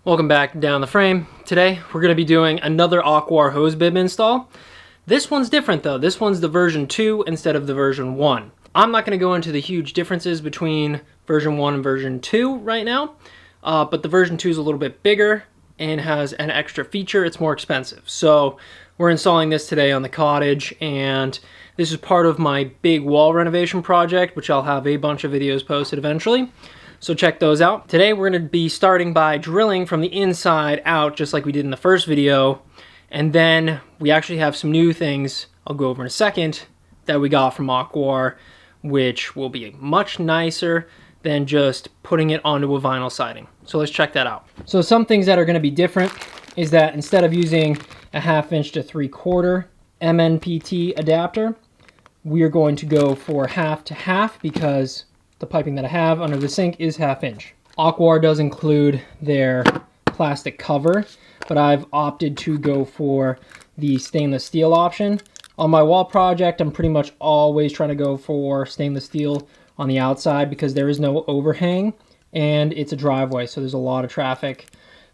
Welcome back Down the Frame. Today we're going to be doing another Aquor hose bib install. This one's different though. This one's the version 2 instead of the version 1. I'm not going to go into the huge differences between version 1 and version 2 right now, but the version 2 is a little bit bigger and has an extra feature. It's more expensive. So we're installing this today on the cottage, and this is part of my big wall renovation project, which I'll have a bunch of videos posted eventually. So check those out. Today we're going to be starting by drilling from the inside out, just like we did in the first video. And then we actually have some new things I'll go over in a second that we got from Aquor, which will be much nicer than just putting it onto a vinyl siding. So let's check that out. So some things that are going to be different is that instead of using a 1/2 inch to 3/4 MNPT adapter, we are going to go for 1/2 to 1/2 because the piping that I have under the sink is 1/2 inch. Aquor does include their plastic cover, but I've opted to go for the stainless steel option. On my wall project, I'm pretty much always trying to go for stainless steel on the outside because there is no overhang and it's a driveway, so there's a lot of traffic,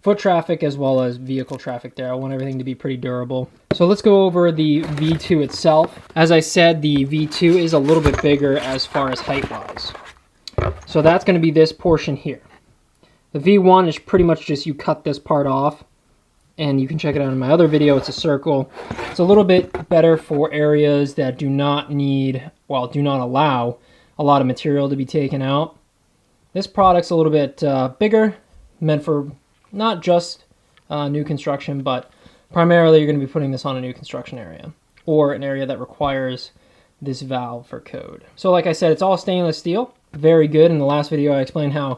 foot traffic as well as vehicle traffic there. I want everything to be pretty durable. So let's go over the V2 itself. As I said, the V2 is a little bit bigger as far as height-wise. So that's going to be this portion here. The V1 is pretty much just you cut this part off, and you can check it out in my other video. It's a circle. It's a little bit better for areas that do not need, well, do not allow a lot of material to be taken out. This product's a little bit bigger, meant for not just new construction, but primarily you're going to be putting this on a new construction area or an area that requires this valve for code. So like I said, it's all stainless steel. Very good. In the last video I explained how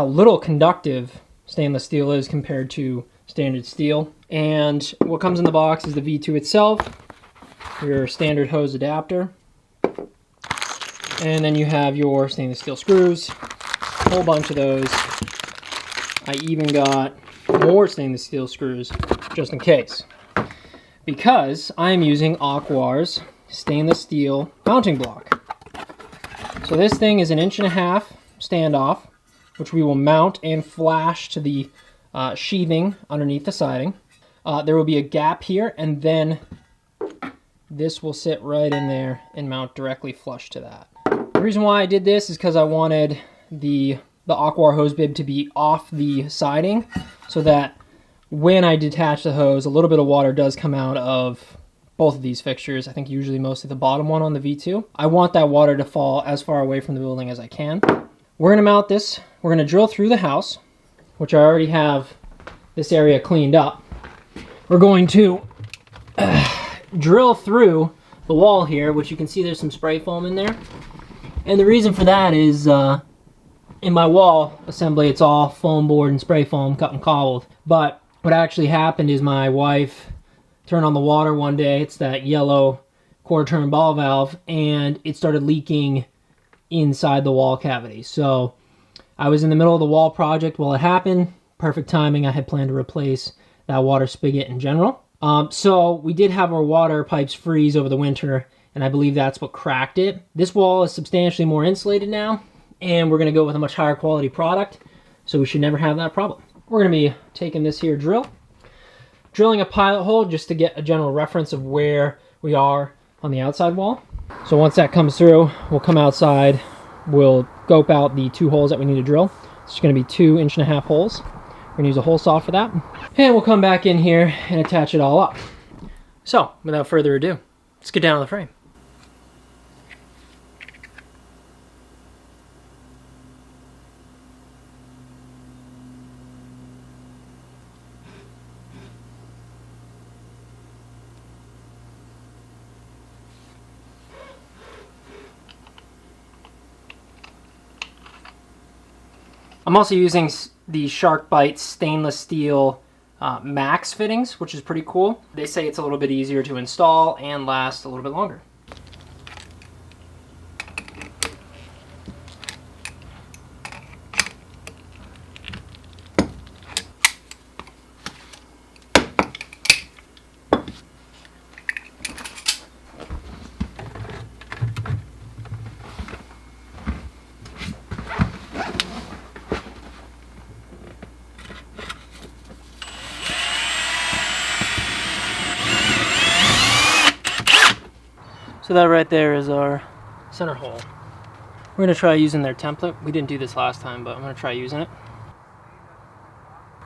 little conductive stainless steel is compared to standard steel. And what comes in the box is the V2 itself, your standard hose adapter, and then you have your stainless steel screws, a whole bunch of those. I even got more stainless steel screws just in case, because I am using Aquor's stainless steel mounting block. So this thing is 1.5 inch standoff, which we will mount and flash to the sheathing underneath the siding. There will be a gap here, and then this will sit right in there and mount directly flush to that. The reason why I did this is because I wanted the Aquor hose bib to be off the siding, so that when I detach the hose, a little bit of water does come out of both of these fixtures. I think usually mostly the bottom one on the V2. I want that water to fall as far away from the building as I can. We're going to mount this. We're going to drill through the house, which I already have this area cleaned up. We're going to drill through the wall here, which you can see there's some spray foam in there. And the reason for that is in my wall assembly, it's all foam board and spray foam cut and cobbled. But what actually happened is my wife turned on the water one day. It's that yellow quarter-turn ball valve, and it started leaking inside the wall cavity. So I was in the middle of the wall project while it happened. Perfect timing. I had planned to replace that water spigot in general. So we did have our water pipes freeze over the winter, and I believe that's what cracked it. This wall is substantially more insulated now, and we're going to go with a much higher quality product, so we should never have that problem. We're going to be taking this here drilling a pilot hole just to get a general reference of where we are on the outside wall. So once that comes through, we'll come outside, we'll scope out the 2 holes that we need to drill. It's going to be 2.5 inch holes. We're going to use a hole saw for that. And we'll come back in here and attach it all up. So without further ado, let's get down to the frame. I'm also using the SharkBite stainless steel max fittings, which is pretty cool. They say it's a little bit easier to install and last a little bit longer. So that right there is our center hole. We're going to try using their template. We didn't do this last time, but I'm going to try using it.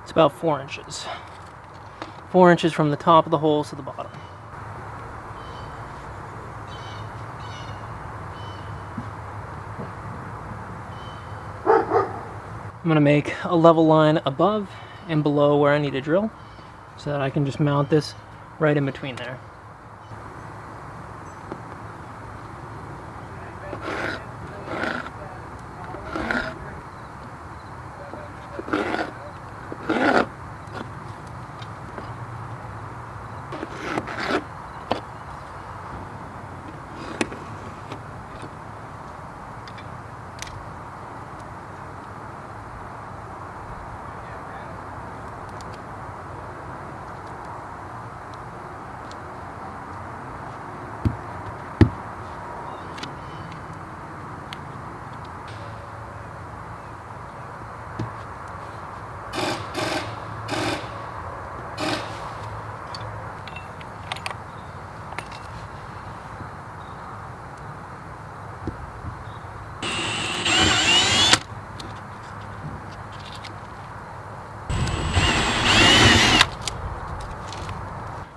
It's about 4 inches. 4 inches from the top of the hole to the bottom. I'm going to make a level line above and below where I need to drill so that I can just mount this right in between there.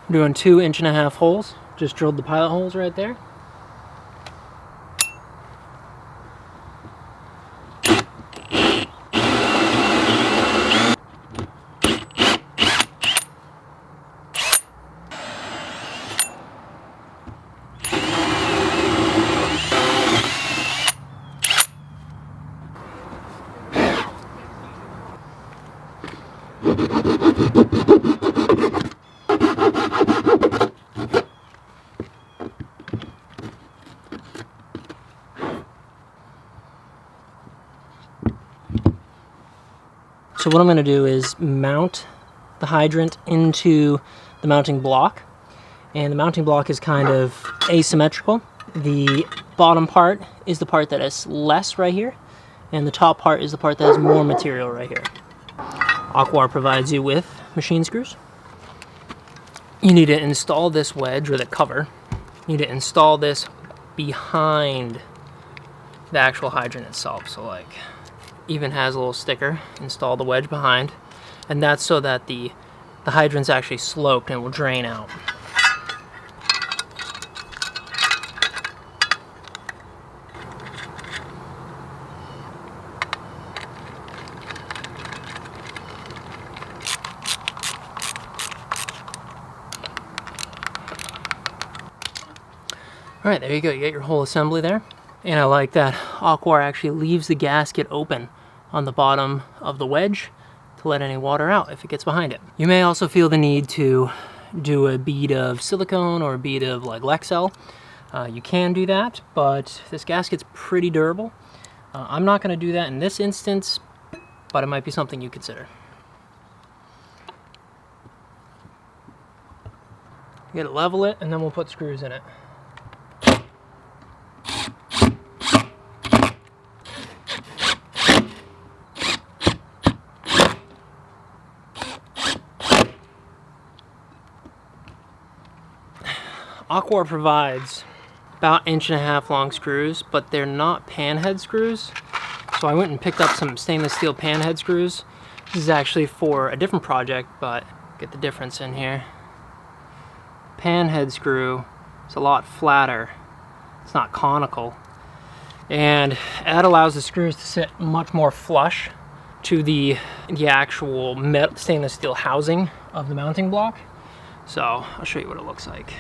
I'm doing 2 1.5-inch holes. Just drilled the pilot holes right there. So what I'm going to do is mount the hydrant into the mounting block, and the mounting block is kind of asymmetrical. The bottom part is the part that has less right here, and the top part is the part that has more material right here. Aquor provides you with machine screws. You need to install this wedge, or the cover. You need to install this behind the actual hydrant itself. So like, even has a little sticker, install the wedge behind, and that's so that the hydrant's actually sloped and will drain out. Alright, there you go, you get your whole assembly there. And I like that Aquor actually leaves the gasket open on the bottom of the wedge to let any water out if it gets behind it. You may also feel the need to do a bead of silicone or a bead of like Lexel. You can do that, but this gasket's pretty durable. I'm not going to do that in this instance, but it might be something you consider. You gotta level it, and then we'll put screws in it. Aquor provides about 1.5 inch long screws, but they're not panhead screws. So I went and picked up some stainless steel panhead screws. This is actually for a different project, but get the difference in here. Panhead screw is a lot flatter. It's not conical. And that allows the screws to sit much more flush to the actual stainless steel housing of the mounting block. So I'll show you what it looks like.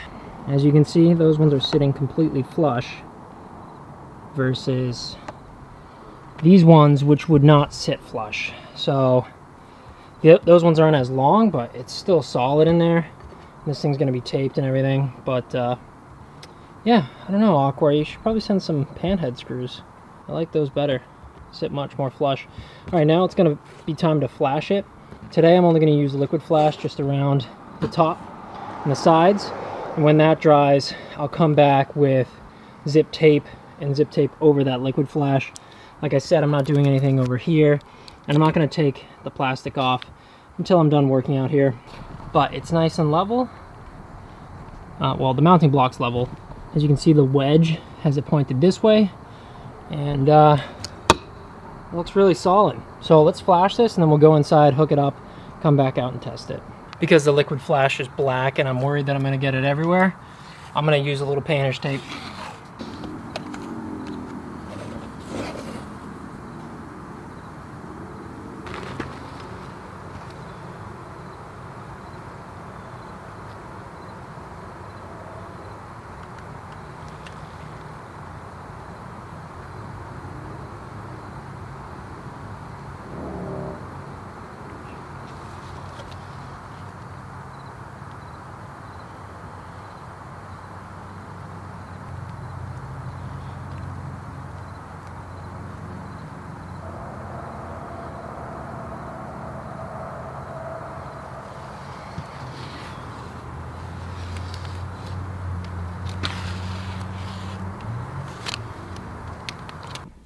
As you can see, those ones are sitting completely flush versus these ones, which would not sit flush. So those ones aren't as long, but it's still solid in there. This thing's going to be taped and everything. But yeah, I don't know, Aquor, you should probably send some panhead screws. I like those better. Sit much more flush. All right, now it's going to be time to flash it. Today I'm only going to use liquid flash just around the top and the sides. And when that dries, I'll come back with zip tape and zip tape over that liquid flash. Like I said, I'm not doing anything over here, and I'm not going to take the plastic off until I'm done working out here. But it's nice and level. Well, the mounting block's level, As you can see, the wedge has it pointed this way, and looks really solid. So let's flash this, and then we'll go inside, hook it up, come back out and test it. Because the liquid flash is black and I'm worried that I'm gonna get it everywhere, I'm gonna use a little painter's tape.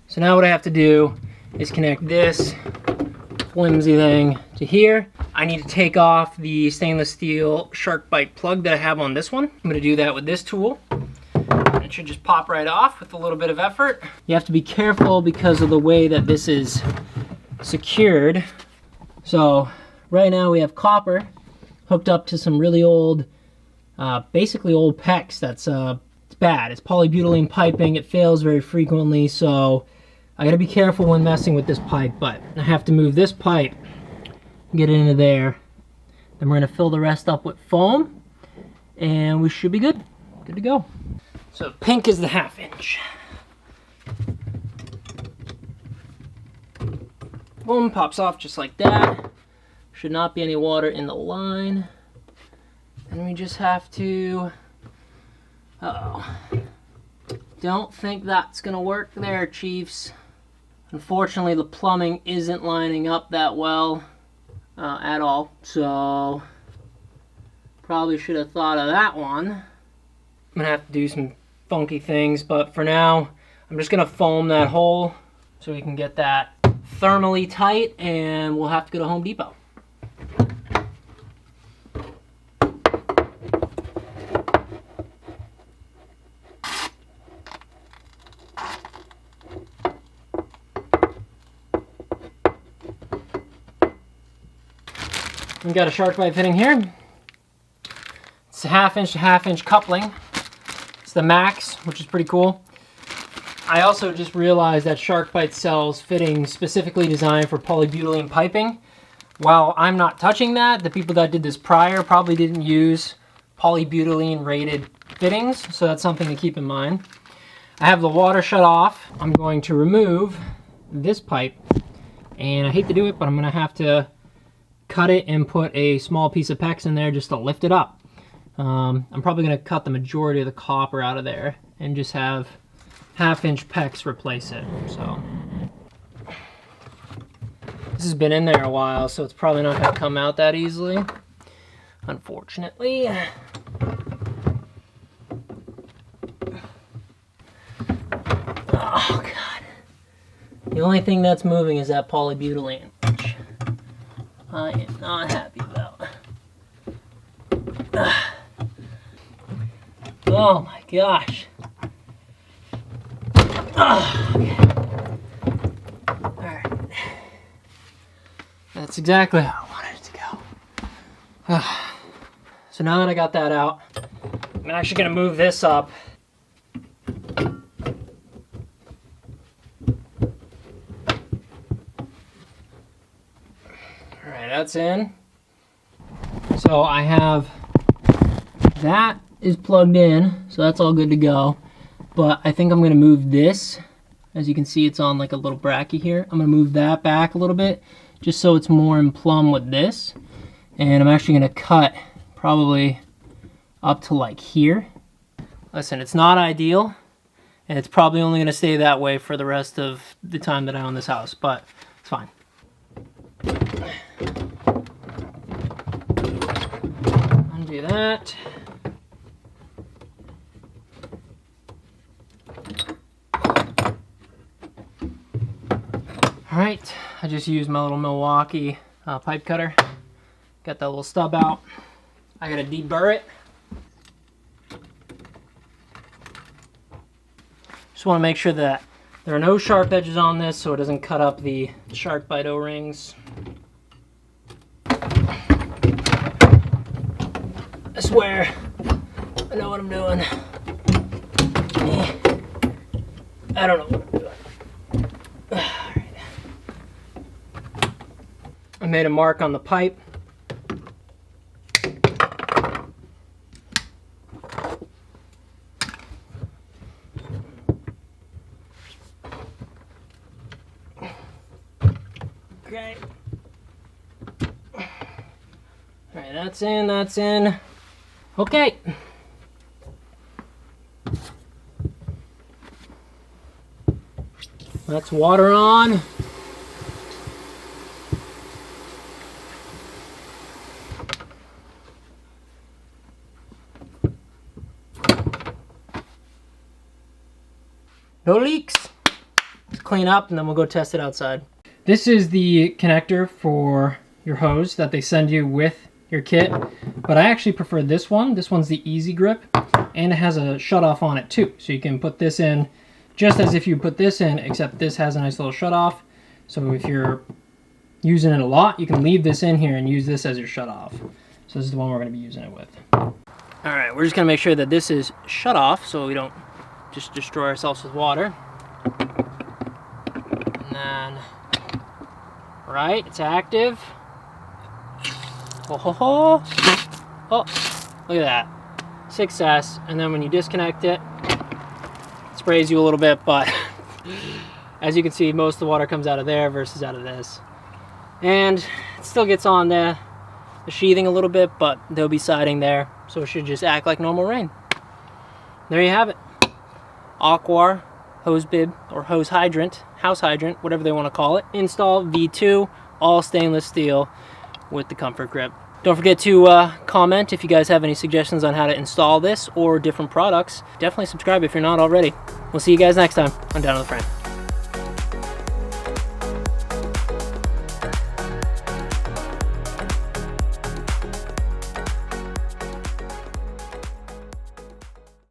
So now what I have to do is connect this flimsy thing to here. I need to take off the stainless steel shark bite plug that I have on this one. I'm gonna do that with this tool. It should just pop right off with a little bit of effort. You have to be careful because of the way that this is secured. So right now we have copper hooked up to some really old, basically old PEX. That's it's bad. It's polybutylene piping. It fails very frequently, so I gotta be careful when messing with this pipe, but I have to move this pipe, get it into there. Then we're gonna fill the rest up with foam, and we should be good. Good to go. So pink is the 1/2 inch. Boom, pops off just like that. Should not be any water in the line. And we just have to, uh-oh. Don't think that's gonna work there, Chiefs. Unfortunately, the plumbing isn't lining up that well at all, so probably should have thought of that one. I'm gonna have to do some funky things, but for now, I'm just gonna foam that hole so we can get that thermally tight, and we'll have to go to Home Depot. We got a shark bite fitting here. It's a 1/2 inch to 1/2 inch coupling. It's the max, which is pretty cool. I also just realized that shark bite sells fittings specifically designed for polybutylene piping. While I'm not touching that, the people that did this prior probably didn't use polybutylene rated fittings, so that's something to keep in mind. I have the water shut off. I'm going to remove this pipe, and I hate to do it, but I'm gonna have to cut it and put a small piece of PEX in there just to lift it up. I'm probably going to cut the majority of the copper out of there and just have 1/2 inch PEX replace it. So this has been in there a while, so it's probably not going to come out that easily, unfortunately. Oh God. The only thing that's moving is that polybutylene, which I am not happy about. Oh my gosh. Okay. Alright. That's exactly how I wanted it to go. So now that I got that out, I'm actually going to move this up. That's in. So I have that is plugged in, so that's all good to go. But I think I'm going to move this. As you can see, it's on like a little bracket here. I'm going to move that back a little bit just so it's more in plumb with this. And I'm actually going to cut probably up to like here. Listen, it's not ideal, and it's probably only going to stay that way for the rest of the time that I own this house, but it's fine. Undo that. Alright, I just used my little Milwaukee pipe cutter. Got that little stub out. I gotta deburr it. Just want to make sure that there are no sharp edges on this so it doesn't cut up the shark bite O-rings. I swear, I know what I'm doing. I don't know what I'm doing. Alright. I made a mark on the pipe. Okay. Alright, that's in, that's in. Okay. That's water on. No leaks. Let's clean up and then we'll go test it outside. This is the connector for your hose that they send you with your kit, but I actually prefer this one. This one's the Easy Grip, and it has a shutoff on it too. So you can put this in just as if you put this in, except this has a nice little shutoff. So if you're using it a lot, you can leave this in here and use this as your shutoff. So this is the one we're going to be using it with. All right, we're just going to make sure that this is shut off so we don't just destroy ourselves with water. And then, right, it's active. Oh, ho, ho. Oh, look at that. Success. And then when you disconnect it, it sprays you a little bit, but as you can see, most of the water comes out of there versus out of this. And it still gets on the sheathing a little bit, but there'll be siding there, so it should just act like normal rain. There you have it. Aquor hose bib, or hose hydrant, house hydrant, whatever they want to call it. Install V2, all stainless steel with the comfort grip. Don't forget to comment if you guys have any suggestions on how to install this or different products. Definitely subscribe if you're not already. We'll see you guys next time on Down to the Frame.